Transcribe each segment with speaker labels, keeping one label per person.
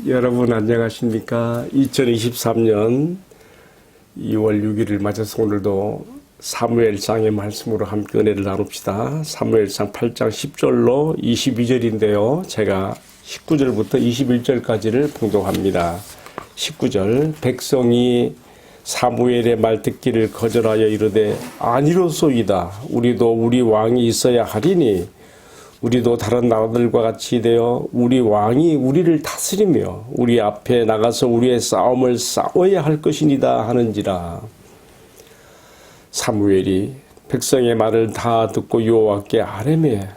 Speaker 1: 여러분 안녕하십니까? 2023년 2월 6일을 맞아서 오늘도 사무엘상의 말씀으로 함께 은혜를 나눕시다. 사무엘상 8장 10절로 22절인데요. 제가 19절부터 21절까지를 봉독합니다. 19절 백성이 사무엘의 말 듣기를 거절하여 이르되 아니로소이다. 우리도 우리 왕이 있어야 하리니 우리도 다른 나라들과 같이 되어 우리 왕이 우리를 다스리며 우리 앞에 나가서 우리의 싸움을 싸워야 할 것이니다 하는지라. 사무엘이 백성의 말을 다 듣고 여호와께 아뢰매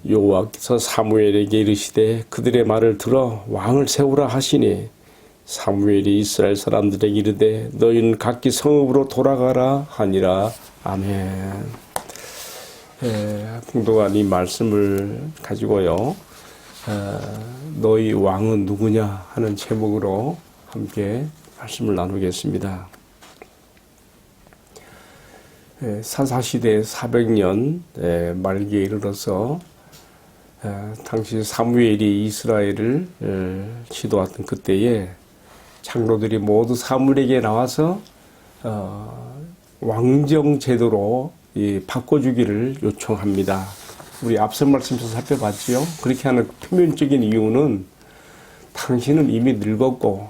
Speaker 1: 여호와께서 사무엘에게 이르시되 그들의 말을 들어 왕을 세우라 하시니 사무엘이 이스라엘 사람들에게 이르되 너희는 각기 성읍으로 돌아가라 하니라. 아멘. 봉독한 이 말씀을 가지고요, 너희 왕은 누구냐 하는 제목으로 함께 말씀을 나누겠습니다. 사사시대 400년 말기에 이르러서 당시 사무엘이 이스라엘을 지도하던 그때에 장로들이 모두 사무엘에게 나와서 왕정 제도로 바꿔주기를 요청합니다. 우리 앞선 말씀에서 살펴봤지요. 그렇게 하는 표면적인 이유는 당신은 이미 늙었고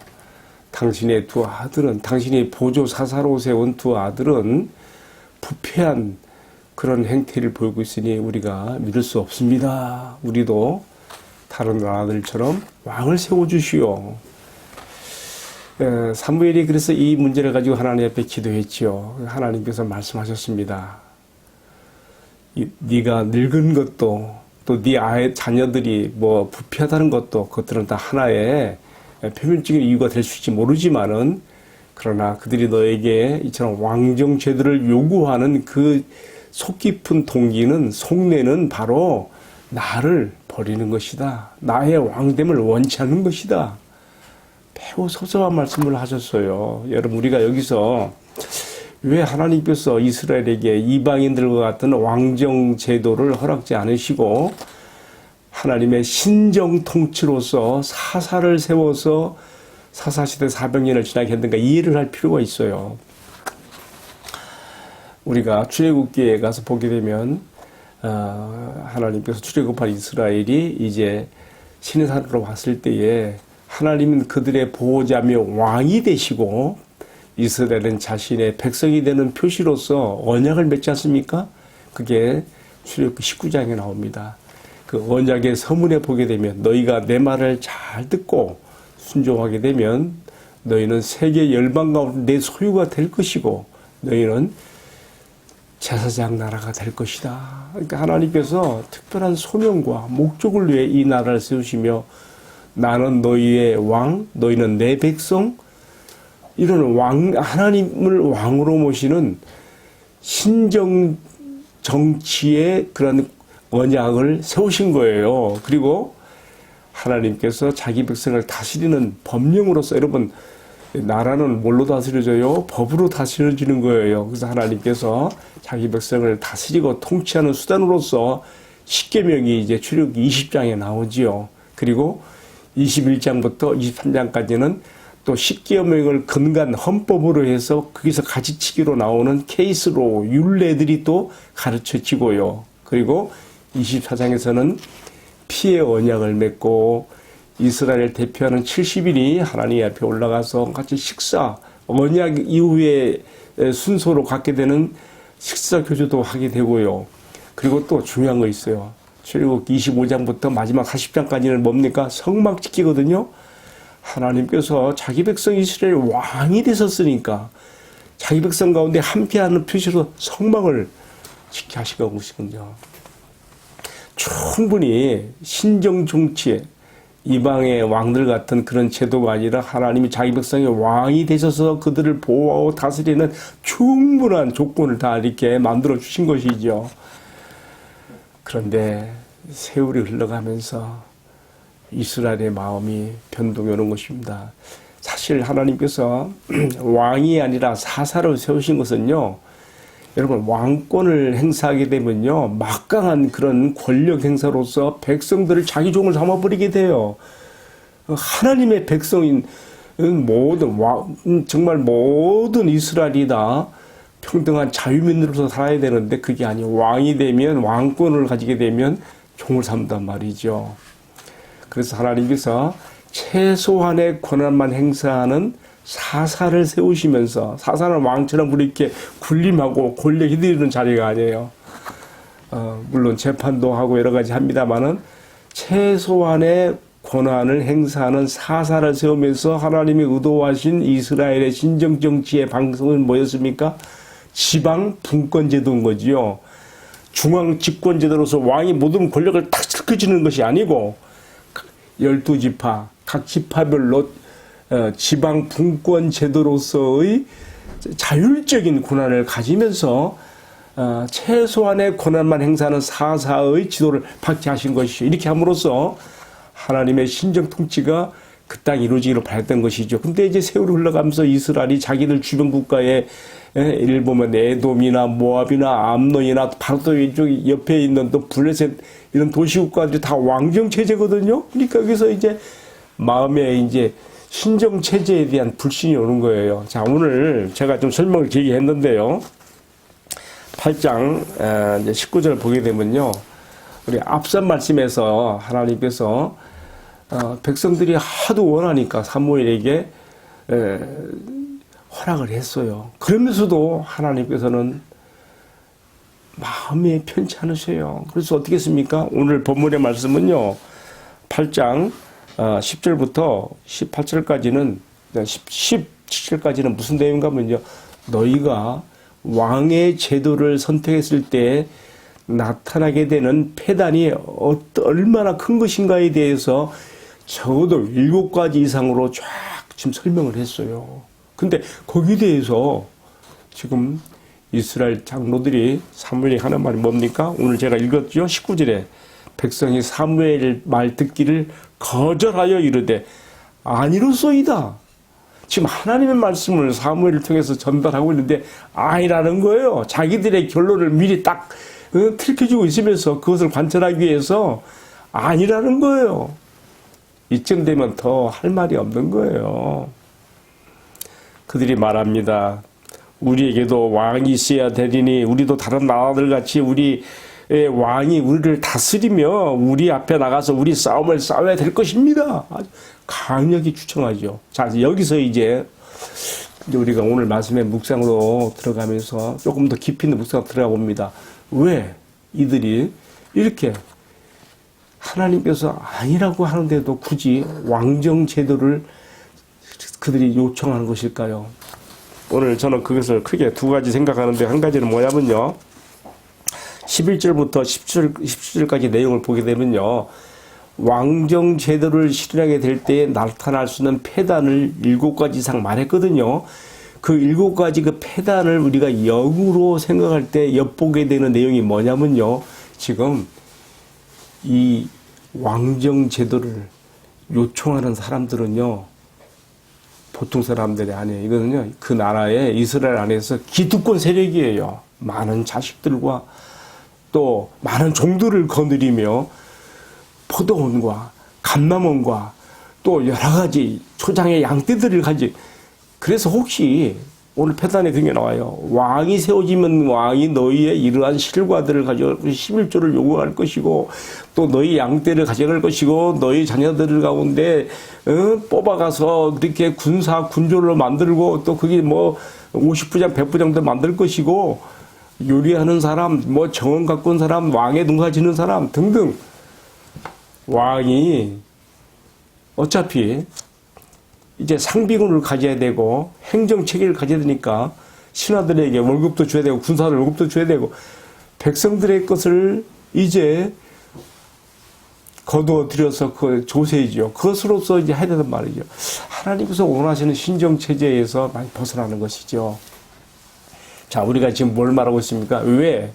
Speaker 1: 당신의 두 아들은, 당신이 보조 사사로 세운 두 아들은 부패한 그런 행태를 보이고 있으니 우리가 믿을 수 없습니다. 우리도 다른 나라들처럼 왕을 세워주시오. 사무엘이 그래서 이 문제를 가지고 하나님 앞에 기도했지요. 하나님께서 말씀하셨습니다. 네가 늙은 것도 또 네 아이 자녀들이 뭐 부패하다는 것도 그것들은 다 하나의 표면적인 이유가 될 수 있지 모르지만은 그러나 그들이 너에게 이처럼 왕정 제도를 요구하는 그 속 깊은 동기는 속내는 바로 나를 버리는 것이다. 나의 왕됨을 원치 않는 것이다. 매우 소소한 말씀을 하셨어요. 여러분, 우리가 여기서 왜 하나님께서 이스라엘에게 이방인들과 같은 왕정 제도를 허락지 않으시고 하나님의 신정 통치로서 사사를 세워서 사사시대 400년을 지나게 했는가 이해를 할 필요가 있어요. 우리가 출애굽기에 가서 보게 되면 하나님께서 출애굽한 이스라엘이 이제 시내산으로 왔을 때에 하나님은 그들의 보호자며 왕이 되시고 이스라엘은 자신의 백성이 되는 표시로서 언약을 맺지 않습니까? 그게 출애굽기 19장에 나옵니다. 그 언약의 서문에 보게 되면 너희가 내 말을 잘 듣고 순종하게 되면 너희는 세계 열방 가운데 내 소유가 될 것이고 너희는 제사장 나라가 될 것이다. 그러니까 하나님께서 특별한 소명과 목적을 위해 이 나라를 세우시며 나는 너희의 왕, 너희는 내 백성, 이런 하나님을 왕으로 모시는 신정 정치의 그런 언약을 세우신 거예요. 그리고 하나님께서 자기 백성을 다스리는 법령으로서, 여러분, 나라는 뭘로 다스려져요? 법으로 다스려지는 거예요. 그래서 하나님께서 자기 백성을 다스리고 통치하는 수단으로서 십계명이 이제 출애굽기 20장에 나오지요. 그리고 21장부터 23장까지는 또 십계명을 근간 헌법으로 해서 거기서 가지치기로 나오는 케이스로 율례들이 또 가르쳐지고요. 그리고 24장에서는 피의 언약을 맺고 이스라엘을 대표하는 70인이 하나님 앞에 올라가서 같이 식사, 언약 이후에 순서로 갖게 되는 식사 교제도 하게 되고요. 그리고 또 중요한 거 있어요. 출애굽기 25장부터 마지막 40장까지는 뭡니까? 성막 지키거든요. 하나님께서 자기 백성 이스라엘 왕이 되셨으니까 자기 백성 가운데 함께하는 표시로 성막을 지켜 하시고 계시군요. 충분히 신정 정치에 이방의 왕들 같은 그런 제도가 아니라 하나님이 자기 백성의 왕이 되셔서 그들을 보호하고 다스리는 충분한 조건을 다 이렇게 만들어 주신 것이죠. 그런데 세월이 흘러가면서 이스라엘의 마음이 변동해 오는 것입니다. 사실 하나님께서 왕이 아니라 사사를 세우신 것은요, 여러분, 왕권을 행사하게 되면요, 막강한 그런 권력 행사로서 백성들을 자기 종을 삼아버리게 돼요. 하나님의 백성인 정말 모든 이스라엘이 다 평등한 자유민으로서 살아야 되는데 그게 아니에요. 왕이 되면, 왕권을 가지게 되면 종을 삼단 말이죠. 그래서 하나님께서 최소한의 권한만 행사하는 사사를 세우시면서, 사사는 왕처럼 이렇게 군림하고 권력 휘두르는 자리가 아니에요. 물론 재판도 하고 여러 가지 합니다만은 최소한의 권한을 행사하는 사사를 세우면서 하나님이 의도하신 이스라엘의 신정 정치의 방식은 뭐였습니까? 지방 분권 제도인 거지요. 중앙 집권 제도로서 왕이 모든 권력을 탁 cir어주는 것이 아니고 12지파 각 지파별로 지방 분권 제도로서의 자율적인 권한을 가지면서 최소한의 권한만 행사하는 사사의 지도를 박제하신 것이죠. 이렇게 함으로써 하나님의 신정 통치가 그 땅에 이루어지기로 바랬던 것이죠. 근데 이제 세월이 흘러가면서 이스라엘이 자기들 주변 국가에, 예를 보면 에돔이나 모압이나 암논이나 바로 또 이쪽 옆에 있는 또 블레셋 이런 도시국가들이 다 왕정 체제거든요. 그러니까 여기서 이제 마음에 이제 신정 체제에 대한 불신이 오는 거예요. 자, 오늘 제가 좀 설명을 길게 했는데요. 8장 이제 19절을 보게 되면요. 우리 앞선 말씀에서 하나님께서 백성들이 하도 원하니까 사무엘에게 허락을 했어요. 그러면서도 하나님께서는 마음이 편치 않으세요. 그래서 어떻게 했습니까? 오늘 본문의 말씀은요. 8장 10절부터 18절까지는 17절까지는 무슨 내용인가 하면요. 너희가 왕의 제도를 선택했을 때 나타나게 되는 폐단이 얼마나 큰 것인가에 대해서 적어도 7가지 이상으로 쫙 지금 설명을 했어요. 근데 거기에 대해서 지금 이스라엘 장로들이 사무엘이 하는 말이 뭡니까? 오늘 제가 읽었죠? 19절에 백성이 사무엘 말 듣기를 거절하여 이르되 아니로소이다. 지금 하나님의 말씀을 사무엘을 통해서 전달하고 있는데 아니라는 거예요. 자기들의 결론을 미리 딱 틀켜주고 있으면서 그것을 관철하기 위해서 아니라는 거예요. 이쯤 되면 더 할 말이 없는 거예요. 그들이 말합니다. 우리에게도 왕이 있어야 되리니 우리도 다른 나라들 같이 우리의 왕이 우리를 다스리며 우리 앞에 나가서 우리 싸움을 싸워야 될 것입니다. 아주 강력히 추청하죠. 자, 여기서 이제 우리가 오늘 말씀의 묵상으로 들어가면서 조금 더 깊이 있는 묵상으로 들어가 봅니다. 왜 이들이 이렇게 하나님께서 아니라고 하는데도 굳이 왕정 제도를 그들이 요청하는 것일까요? 오늘 저는 그것을 크게 두 가지 생각하는데 한 가지는 뭐냐면요. 11절부터 17절까지 내용을 보게 되면요. 왕정 제도를 실현하게 될 때에 나타날 수 있는 폐단을 7가지 이상 말했거든요. 그 7가지 그 폐단을 우리가 역으로 생각할 때 엿보게 되는 내용이 뭐냐면요. 지금 이 왕정 제도를 요청하는 사람들은요. 보통 사람들이 아니에요. 이거는요. 그 나라의 이스라엘 안에서 기득권 세력이에요. 많은 자식들과 또 많은 종들을 거느리며 포도원과 감남원과 또 여러 가지 초장의 양떼들을 가지. 그래서 혹시 오늘 패단에 그게 나와요. 왕이 세워지면 왕이 너희의 이러한 실과들을 가져 11조를 요구할 것이고 또 너희 양떼를 가져갈 것이고 너희 자녀들 가운데 뽑아가서 그렇게 군조를 만들고 또 그게 뭐 50부장 100부장도 만들 것이고 요리하는 사람 뭐 정원 갖고 온 사람 왕의 농사 짓는 사람 등등 왕이 어차피 이제 상비군을 가져야 되고 행정체계를 가져야 되니까 신하들에게 월급도 줘야 되고 군사들 월급도 줘야 되고 백성들의 것을 이제 거두어 들여서 그 조세이죠. 그것으로서 이제 해야 된단 말이죠. 하나님께서 원하시는 신정체제에서 많이 벗어나는 것이죠. 자, 우리가 지금 뭘 말하고 있습니까? 왜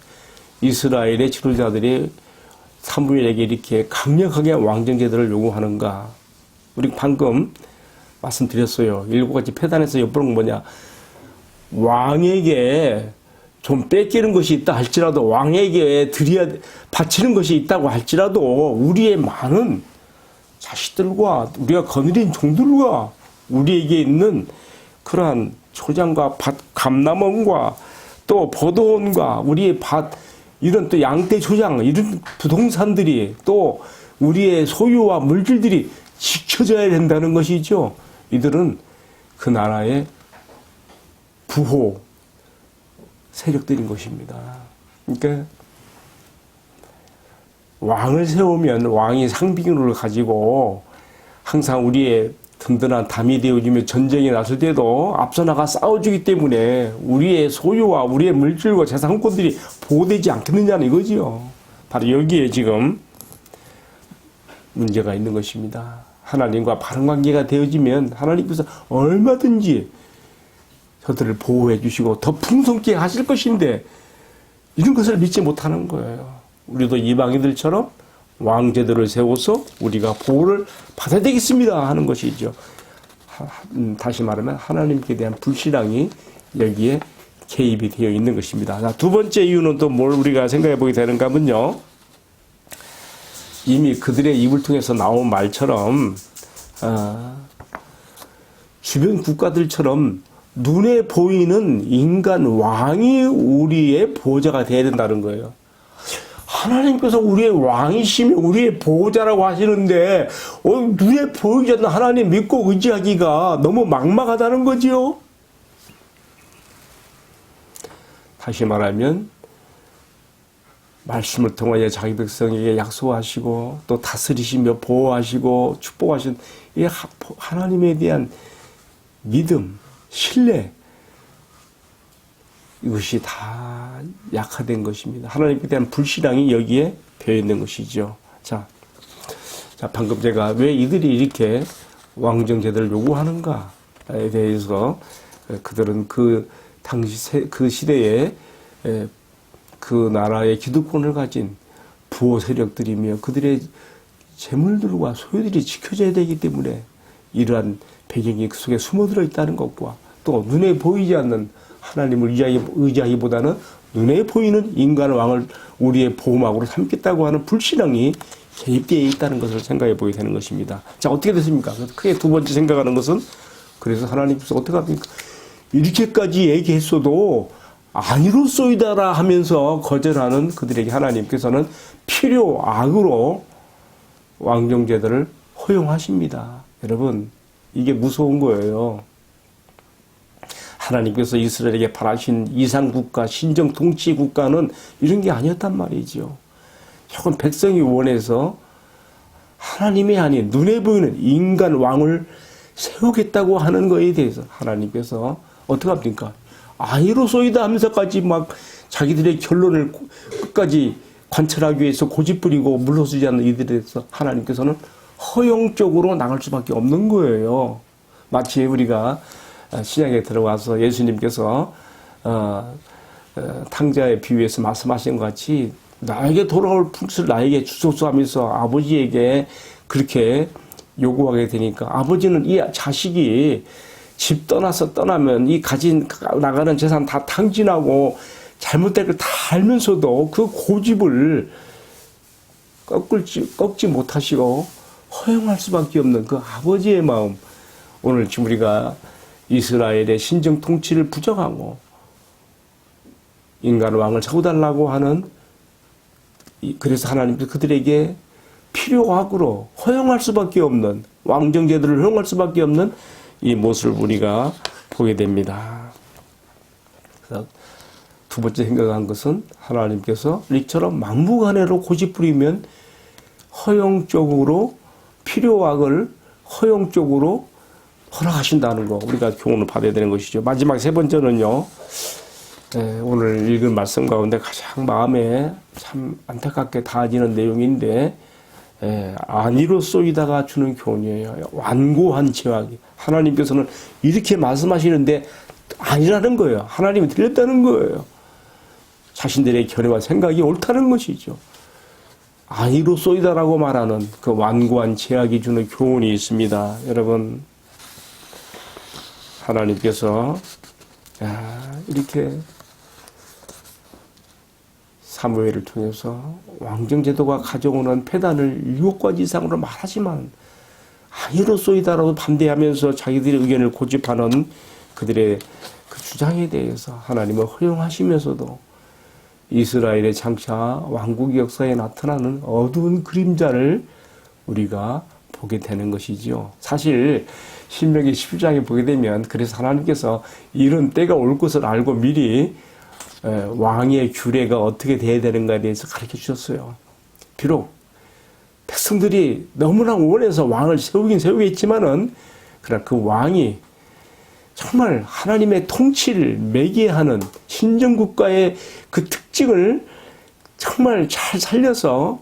Speaker 1: 이스라엘의 지도자들이 사무엘에게 이렇게 강력하게 왕정제도를 요구하는가? 우리 방금 말씀드렸어요. 7가지 폐단에서 엿보는 건 뭐냐. 왕에게 좀 뺏기는 것이 있다 할지라도 왕에게 바치는 것이 있다고 할지라도 우리의 많은 자식들과 우리가 거느린 종들과 우리에게 있는 그러한 초장과 밭, 감남원과 또 버도원과 우리의 밭, 이런 또 양떼 초장, 이런 부동산들이 또 우리의 소유와 물질들이 지켜져야 된다는 것이죠. 이들은 그 나라의 부호 세력들인 것입니다. 그러니까 왕을 세우면 왕이 상징을 가지고 항상 우리의 든든한 담이 되어주며 전쟁에 나설 때도 앞서 나가 싸워주기 때문에 우리의 소유와 우리의 물질과 재산권들이 보호되지 않겠느냐는 이거지요. 바로 여기에 지금 문제가 있는 것입니다. 하나님과 바른 관계가 되어지면 하나님께서 얼마든지 저들을 보호해 주시고 더 풍성케 하실 것인데 이런 것을 믿지 못하는 거예요. 우리도 이방인들처럼 왕제도를 세워서 우리가 보호를 받아야 되겠습니다 하는 것이죠. 다시 말하면 하나님께 대한 불신앙이 여기에 개입이 되어 있는 것입니다. 자, 두 번째 이유는 또 뭘 우리가 생각해 보게 되는가 하면요. 이미 그들의 입을 통해서 나온 말처럼 주변 국가들처럼 눈에 보이는 인간 왕이 우리의 보호자가 되어야 된다는 거예요. 하나님께서 우리의 왕이시며 우리의 보호자라고 하시는데 눈에 보이지 않는 하나님 믿고 의지하기가 너무 막막하다는 거지요. 다시 말하면 말씀을 통하여 자기 백성에게 약속하시고 또 다스리시며 보호하시고 축복하신 이 하나님에 대한 믿음, 신뢰, 이것이 다 약화된 것입니다. 하나님에 대한 불신앙이 여기에 배어 있는 것이죠. 자, 방금 제가 왜 이들이 이렇게 왕정 제도를 요구하는가에 대해서 그들은 그 당시 그 시대에 그 나라의 기득권을 가진 부호 세력들이며 그들의 재물들과 소유들이 지켜져야 되기 때문에 이러한 배경이 그 속에 숨어들어 있다는 것과 또 눈에 보이지 않는 하나님을 의지하기보다는 눈에 보이는 인간 왕을 우리의 보호막으로 삼겠다고 하는 불신앙이 개입되어 있다는 것을 생각해 보게 되는 것입니다. 자, 어떻게 됐습니까? 크게 두 번째 생각하는 것은 그래서 하나님께서 어떻게 합니까? 이렇게까지 얘기했어도 아니로소이다라 하면서 거절하는 그들에게 하나님께서는 필요악으로 왕정제도를 허용하십니다. 여러분, 이게 무서운 거예요. 하나님께서 이스라엘에게 바라신 이상국가, 신정통치국가는 이런 게 아니었단 말이죠. 혹은 백성이 원해서 하나님이 아닌 눈에 보이는 인간 왕을 세우겠다고 하는 것에 대해서 하나님께서 어떻게 합니까? 아니로소이다 하면서까지 막 자기들의 결론을 끝까지 관철하기 위해서 고집부리고 물러서지 않는 이들에 대해서 하나님께서는 허용적으로 나갈 수밖에 없는 거예요. 마치 우리가 신약에 들어가서 예수님께서 탕자의 비유에서 말씀하신 것 같이 나에게 돌아올 풍수를 나에게 주소서 하면서 아버지에게 그렇게 요구하게 되니까 아버지는 이 자식이 집 떠나면 이 가진 나가는 재산 다 탕진하고 잘못된 걸 다 알면서도 그 고집을 꺾지 못하시고 허용할 수밖에 없는 그 아버지의 마음. 오늘 지금 우리가 이스라엘의 신정 통치를 부정하고 인간 왕을 세워달라고 하는, 그래서 하나님께서 그들에게 필요악으로 허용할 수밖에 없는, 왕정제도를 허용할 수밖에 없는 이 모습을 우리가 보게 됩니다. 그래서 두 번째 생각한 것은 하나님께서 이처럼 막무가내로 고집부리면 허용적으로 필요악을 허용적으로 허락하신다는 거, 우리가 교훈을 받아야 되는 것이죠. 마지막 세 번째는요, 오늘 읽은 말씀 가운데 가장 마음에 참 안타깝게 닿아지는 내용인데, 아니로소이다가 주는 교훈이에요. 완고한 죄악이. 하나님께서는 이렇게 말씀하시는데 아니라는 거예요. 하나님이 들렸다는 거예요. 자신들의 견해와 생각이 옳다는 것이죠. 아니로소이다라고 말하는 그 완고한 죄악이 주는 교훈이 있습니다. 여러분, 하나님께서 이렇게 사무엘을 통해서 왕정제도가 가져오는 폐단을 7가지 이상으로 말하지만 아니로소이다라고 반대하면서 자기들의 의견을 고집하는 그들의 그 주장에 대해서 하나님은 허용하시면서도 이스라엘의 장차 왕국 역사에 나타나는 어두운 그림자를 우리가 보게 되는 것이지요. 사실 신명기 10장에 보게 되면 그래서 하나님께서 이런 때가 올 것을 알고 미리 왕의 규례가 어떻게 돼야 되는가에 대해서 가르쳐 주셨어요. 비록 백성들이 너무나 원해서 왕을 세우긴 세우겠지만은 그러나 그 왕이 정말 하나님의 통치를 매개하는 신정국가의 그 특징을 정말 잘 살려서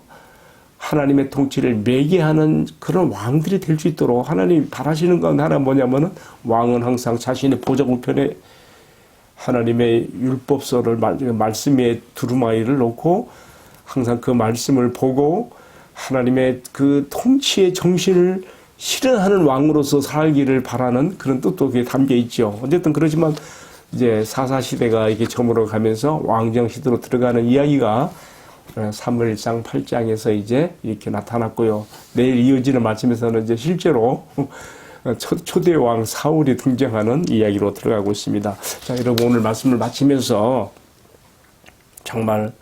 Speaker 1: 하나님의 통치를 매개하는 그런 왕들이 될 수 있도록 하나님이 바라시는 건 하나 뭐냐면은 왕은 항상 자신의 보좌 우편에 하나님의 율법서를 말씀의 두루마리를 놓고 항상 그 말씀을 보고 하나님의 그 통치의 정신을 실현하는 왕으로서 살기를 바라는 그런 뜻도 거기에 담겨 있죠. 어쨌든 그렇지만 이제 사사시대가 이렇게 저물어 가면서 왕정시대로 들어가는 이야기가 사무엘상 8장에서 이제 이렇게 나타났고요. 내일 이어지는 말씀에서는 이제 실제로 초대왕 사울이 등장하는 이야기로 들어가고 있습니다. 자, 여러분 오늘 말씀을 마치면서 정말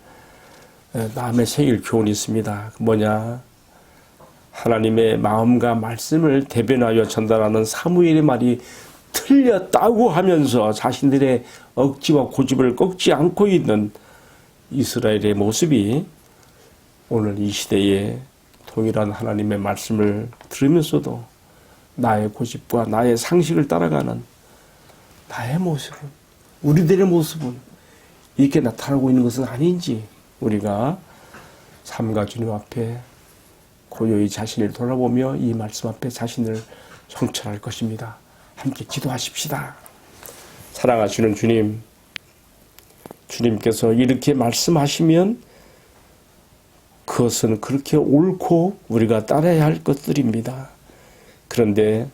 Speaker 1: 마음에 새길 교훈이 있습니다. 뭐냐? 하나님의 마음과 말씀을 대변하여 전달하는 사무엘의 말이 틀렸다고 하면서 자신들의 억지와 고집을 꺾지 않고 있는 이스라엘의 모습이 오늘 이 시대에 동일한 하나님의 말씀을 들으면서도 나의 고집과 나의 상식을 따라가는 나의 모습은, 우리들의 모습은 이렇게 나타나고 있는 것은 아닌지 우리가 삶과 주님 앞에 고요히 자신을 돌아보며 이 말씀 앞에 자신을 성찰할 것입니다. 함께 기도하십시다. 사랑하시는 주님, 주님께서 이렇게 말씀하시면 그것은 그렇게 옳고 우리가 따라야 할 것들입니다. 그런데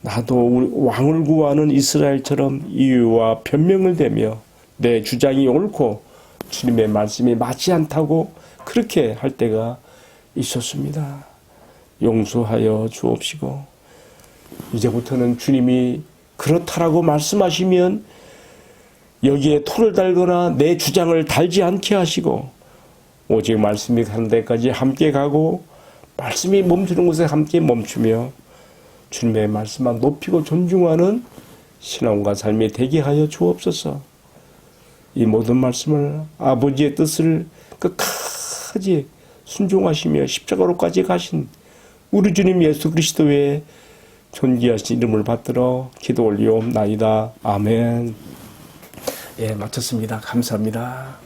Speaker 1: 나도 왕을 구하는 이스라엘처럼 이유와 변명을 대며 내 주장이 옳고 주님의 말씀이 맞지 않다고 그렇게 할 때가 있었습니다. 용서하여 주옵시고 이제부터는 주님이 그렇다라고 말씀하시면 여기에 토를 달거나 내 주장을 달지 않게 하시고 오직 말씀이 가는 데까지 함께 가고 말씀이 멈추는 곳에 함께 멈추며 주님의 말씀만 높이고 존중하는 신앙과 삶이 되게 하여 주옵소서. 이 모든 말씀을 아버지의 뜻을 끝까지 순종하시며 십자가로까지 가신 우리 주님 예수 그리스도의 존귀하신 이름을 받들어 기도 올리옵나이다. 아멘. 예, 마쳤습니다. 감사합니다.